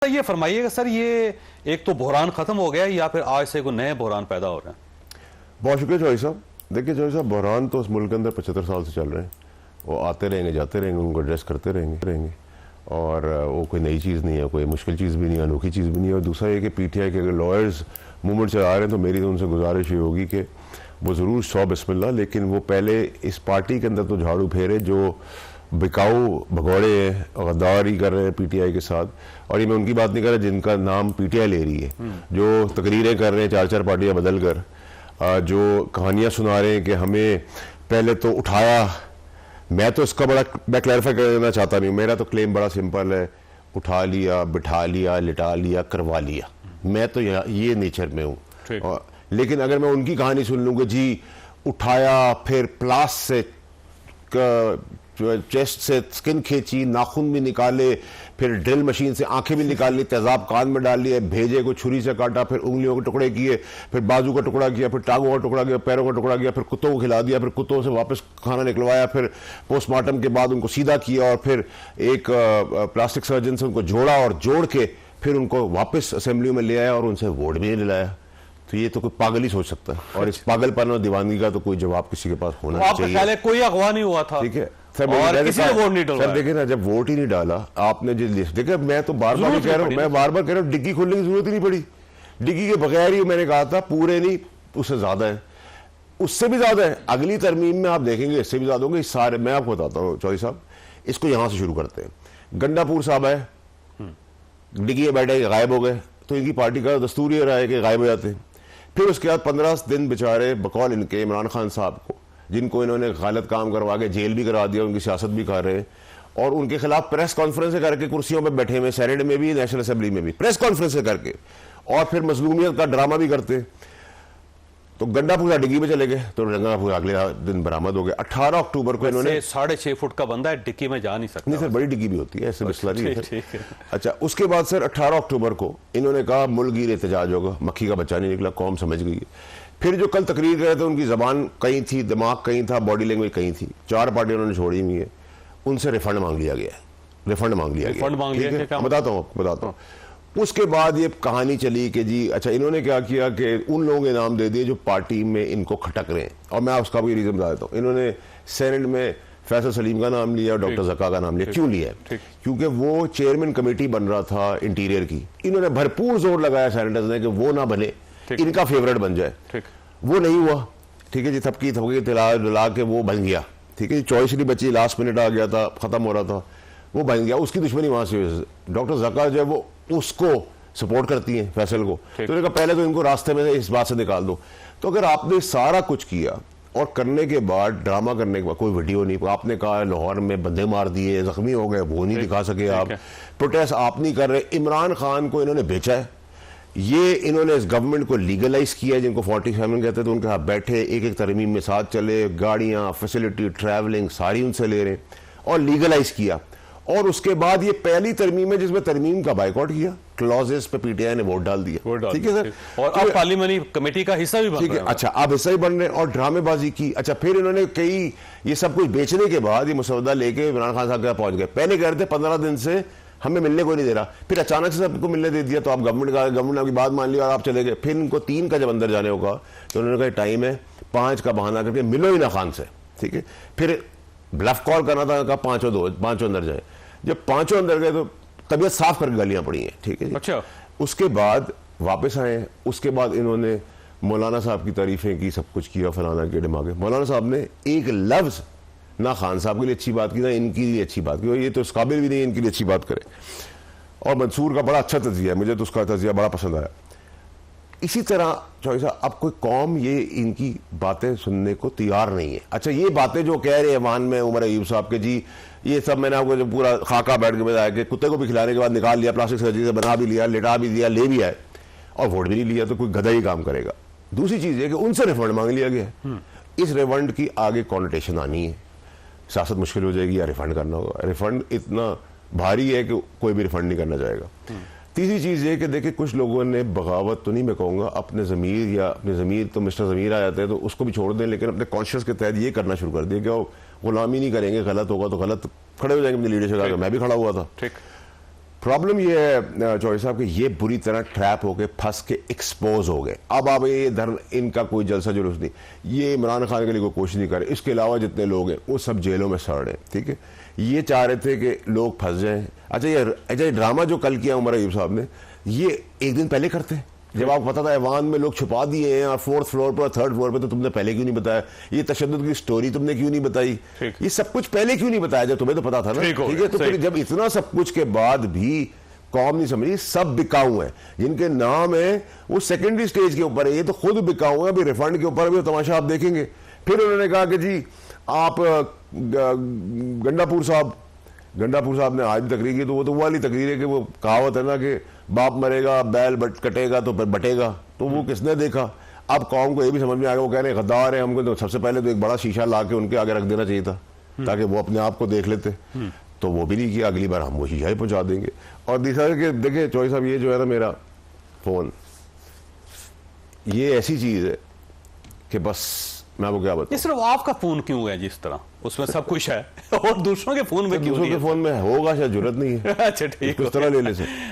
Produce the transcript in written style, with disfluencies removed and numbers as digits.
ये फरमाइएगा सर, ये एक तो बहरान खत्म हो गया या फिर आज से कोई नए बहरान पैदा हो रहे हैं? बहुत शुक्रिया चौधरी साहब। देखिए चौधरी साहब, बहरान तो इस मुल्क के अंदर 75 साल से चल रहे हैं। वो आते रहेंगे, जाते रहेंगे, उनको एड्रेस करते रहेंगे और वो कोई नई चीज़ नहीं है, कोई मुश्किल चीज़ भी नहीं है, अनोखी चीज़ भी नहीं है। और दूसरा ये कि पीटीआई के अगर लॉयर्स मूवमेंट चला रहे हैं तो मेरी तो उनसे गुजारिश ये होगी कि वो ज़रूर 100 बिस्मिल्लाह, लेकिन वो पहले इस पार्टी के अंदर तो झाड़ू फेरे जो बिकाऊ भगौड़े हैं, गद्दारी कर रहे हैं पीटीआई के साथ। और ये मैं उनकी बात नहीं कर रहा जिनका नाम पीटीआई ले रही है, जो तकरीरें कर रहे हैं 4-4 पार्टियां बदल कर, जो कहानियां सुना रहे हैं कि हमें पहले तो उठाया। मैं तो इसका मैं क्लैरिफाई करना चाहता नहीं। मेरा तो क्लेम बड़ा सिंपल है, उठा लिया, बिठा लिया, लिटा लिया, करवा लिया। मैं तो ये नेचर में हूँ। लेकिन अगर मैं उनकी कहानी सुन लूँगा, जी उठाया, फिर प्लास से चेस्ट से स्किन खींची, नाखून भी निकाले, फिर ड्रिल मशीन से आंखें भी निकाल ली, तेजाब कान में डाल लिए, भेजे को छुरी से काटा, फिर उंगलियों के टुकड़े किए, फिर बाजू का टुकड़ा किया, फिर टांगों का टुकड़ा किया, पैरों का टुकड़ा किया, फिर कुत्तों को खिला दिया, फिर कुत्तों से वापस खाना निकलवाया, फिर पोस्टमार्टम के बाद उनको सीधा किया और फिर एक प्लास्टिक सर्जन से उनको जोड़ा और जोड़ के फिर उनको वापस असेंबली में ले आया और उनसे वोट भी नहीं दिलाया। तो ये तो कोई पागल ही सोच सकता है। और इस पागलपन और दीवानगी का तो कोई जवाब किसी के पास होना चाहिए। कोई अगवा नहीं हुआ था, ठीक है सर, किसी ने वोट नहीं डाला। सर देखिए ना, जब वोट ही नहीं डाला आपने, जो लिस्ट देखिए, मैं तो बार बार कह रहा हूँ, मैं बार बार कह रहा हूँ, डिग्गी खोलने की जरूरत ही नहीं पड़ी। डिग्गी के बगैर ही मैंने कहा था, पूरे नहीं, उससे ज्यादा है, उससे भी ज्यादा है। अगली तरमीम में आप देखेंगे इससे भी ज्यादा होंगे। सारे मैं आपको बताता हूँ चौधरी साहब, इसको यहां से शुरू करते हैं। गंडापुर साहब आए, डिग्गी में बैठे गायब हो गए, तो इनकी पार्टी का दस्तूर ये रहा है कि गायब हो जाते हैं। फिर उसके बाद 15 दिन बेचारे बकौल इनके इमरान खान साहब को, जिनको इन्होंने गलत काम करवा के जेल भी करा दिया, उनकी सियासत भी कर रहे हैं, और उनके खिलाफ प्रेस कॉन्फ्रेंस करके कुर्सियों पे बैठे हुए, सेनेट में भी, नेशनल असेंबली में भी प्रेस कॉन्फ्रेंस करके, और फिर मजलूमियत का ड्रामा भी करते हैं। तो गंडापुर डिग्गी में चले गए, तो गंडापुर अगले दिन बरामद हो गए। 18 अक्टूबर को इन्होंने 6.5 फुट का बंदा है, डिग्गी में जा नहीं सकता। नहीं सर, बड़ी डिग्गी भी होती है, ऐसे बिस्ला नहीं है। अच्छा, उसके बाद सर 18 अक्टूबर को इन्होंने कहा मुल्कगीर एहतजाज होगा, मक्खी का बच्चा नहीं निकला, कौम समझ गई है। फिर जो कल तकरीर कर रहे थे, उनकी जबान कहीं थी, दिमाग कहीं था, बॉडी लैंग्वेज कहीं थी। 4 पार्टी उन्होंने छोड़ी हुई है, उनसे रिफंड मांग लिया गया है, रिफंड मांग लिया गया। बताता हूँ। उसके बाद ये कहानी चली कि जी अच्छा, इन्होंने क्या किया कि उन लोगों के नाम दे दिए जो पार्टी में इनको खटक रहे हैं। और मैं उसका भी रीजन बता देता हूँ। इन्होंने सेनेट में फैसल सलीम का नाम लिया और डॉक्टर जक्का का नाम लिया। क्यों लिया? क्योंकि वो चेयरमैन कमेटी बन रहा था इंटीरियर की। इन्होंने भरपूर जोर लगाया सैनिटर्स ने कि वो ना बने, इनका फेवरेट बन जाए। वो नहीं हुआ, ठीक है जी, थपकी दिला के वो बन गया। ठीक है जी, चॉइस नहीं बची, लास्ट मिनट आ गया था, खत्म हो रहा था, वो बन गया। उसकी दुश्मनी वहां से डॉक्टर जक्का जो है वो उसको सपोर्ट करती हैं, फैसल को। तो उन्होंने कहा पहले तो इनको रास्ते में इस बात से निकाल दो। तो अगर आपने सारा कुछ किया और करने के बाद, ड्रामा करने के बाद, कोई वीडियो नहीं, आपने कहा लाहौर में बंदे मार दिए, जख्मी हो गए, वो नहीं दिखा सके आप, प्रोटेस्ट आप नहीं कर रहे, इमरान खान को इन्होंने बेचा है, ये इन्होंने इस गवर्नमेंट को लीगलाइज किया है, जिनको 47 कहते हैं, तो उनके साथ बैठे, एक एक तरमीम में साथ चले, गाड़ियां, फैसिलिटी, ट्रैवलिंग सारी उनसे ले रहे और लीगलाइज किया। और उसके बाद ये पहली तरमीम है जिसमें तरमीम का बाइकआउट किया, क्लॉजेस पे पीटीआई ने वोट डाल दिया। ठीक है सर, और अब पार्लियामेंट्री कमेटी का हिस्सा भी बन रहे हैं। अच्छा, अब हिस्सा ही बन रहे हैं और ड्रामेबाजी की। अच्छा, फिर इन्होंने कई ये सब कुछ बेचने के बाद ये मसौदा लेके इमरान खान साहब के पहुंच गए। पहले कह रहे थे 15 दिन से हमें मिलने को नहीं दे रहा, फिर अचानक से सबको मिलने दे दिया, तो आप गवर्नमेंट की बात मान ली और आप चले गए। फिर इनको 3 का जब अंदर जाने होगा तो उन्होंने कहा टाइम है, 5 का बहाना करके मिलो ही ना खान से। ठीक है, फिर ब्लफ कॉल करना था, कहा 5 अंदर जाए। जब 5 अंदर गए तो तबीयत साफ करके गालियां पड़ी हैं। ठीक है, अच्छा, उसके बाद वापस आए। उसके बाद इन्होंने मौलाना साहब की तारीफें की, सब कुछ किया, फलाना के दिमागे। मौलाना साहब ने एक लफ्ज ना खान साहब के लिए अच्छी बात की, ना इनके लिए अच्छी बात की। ये तो इस काबिल भी नहीं इनके लिए अच्छी बात करे। और मंसूर का बड़ा अच्छा तजिया है, मुझे तो उसका तजिया बड़ा पसंद आया। इसी तरह चौधरी साहब, अब कोई कौम ये इनकी बातें सुनने को तैयार नहीं है। अच्छा, ये बातें जो कह रहे हैं ईमान में उमर अयूब साहब के, जी ये सब मैंने आपको जो पूरा खाका बैठ के बताया कि कुत्ते को भी खिलाने के बाद निकाल लिया, प्लास्टिक सर्जरी से बना भी लिया, लिटा भी दिया, ले भी आए और वोट भी नहीं लिया, तो कोई गधा ही काम करेगा। दूसरी चीज है कि उनसे रिफंड मांग लिया गया। इस रिफंड की आगे कॉन्टेशन आनी है, सियासत मुश्किल हो जाएगी या रिफंड करना होगा। रिफंड इतना भारी है कि कोई भी रिफंड नहीं करना चाहेगा। तीसरी चीज ये कि देखिए, कुछ लोगों ने बगावत तो नहीं मैं कहूँगा, अपने ज़मीर या अपने ज़मीर तो मिस्टर ज़मीर आ जाते हैं तो उसको भी छोड़ दें, लेकिन अपने कॉन्शियस के तहत ये करना शुरू कर दिया कि वो गुलामी नहीं करेंगे, गलत होगा तो गलत, खड़े हो जाएंगे अपनी लीडरशिप आगे। मैं भी खड़ा हुआ था। ठीक, प्रॉब्लम ये है चौधरी साहब कि ये बुरी तरह ट्रैप हो गए, फंस के एक्सपोज हो गए। अब ये धर्म इनका कोई जलसा जुलूस नहीं, ये इमरान खान के लिए कोई कोशिश नहीं कर रहे। इसके अलावा जितने लोग हैं वो सब जेलों में सड़ रहे हैं, ठीक है। ये चाह रहे थे कि लोग फंस जाएं। अच्छा ये ड्रामा जो कल किया उमर अयूब साहब ने, ये एक दिन पहले करते, जब आपको पता था ऐवान में लोग छुपा दिए हैं और 4th फ्लोर पर 3rd फ्लोर पर, तो तुमने पहले क्यों नहीं बताया? ये तशद्दुद की स्टोरी तुमने क्यों नहीं बताई? ये सब कुछ पहले क्यों नहीं बताया जब तुम्हें तो पता था ना, ठीक है। तो फिर जब इतना सब कुछ के बाद भी कौम नहीं समझी, सब बिकाऊ है, जिनके नाम है वो सेकेंडरी स्टेज के ऊपर है, ये तो खुद बिकाऊ है। अभी रिफंड के ऊपर भी तमाशा आप देखेंगे। फिर उन्होंने कहा कि जी आप गंडापुर साहब ने आज भी तकरीर की, तो वो वाली तकरीर है कि वो कहावत है ना कि बाप मरेगा बैल कटेगा तो बटेगा, तो वो किसने देखा? अब कौम को ये भी समझ में आ गया, वो कह रहे हैं गद्दार है हमको, तो सबसे पहले तो एक बड़ा शीशा ला के उनके आगे रख देना चाहिए था ताकि वो अपने आप को देख लेते, तो वो भी नहीं किया। अगली बार हम वो शीशा ही पहुंचा देंगे। और दूसरा कि देखिए चौधरी साहब, ये जो है ना मेरा फोन, ये ऐसी चीज है कि बस मैं आपको क्या बताऊं। ये सिर्फ आपका फोन क्यों है जिस तरह, उसमें सब कुछ है और दूसरों के फोन में क्यों? दूसरों के फोन में होगा शायद, जरूरत नहीं है अच्छा ठीक है, इस तरह लेने से।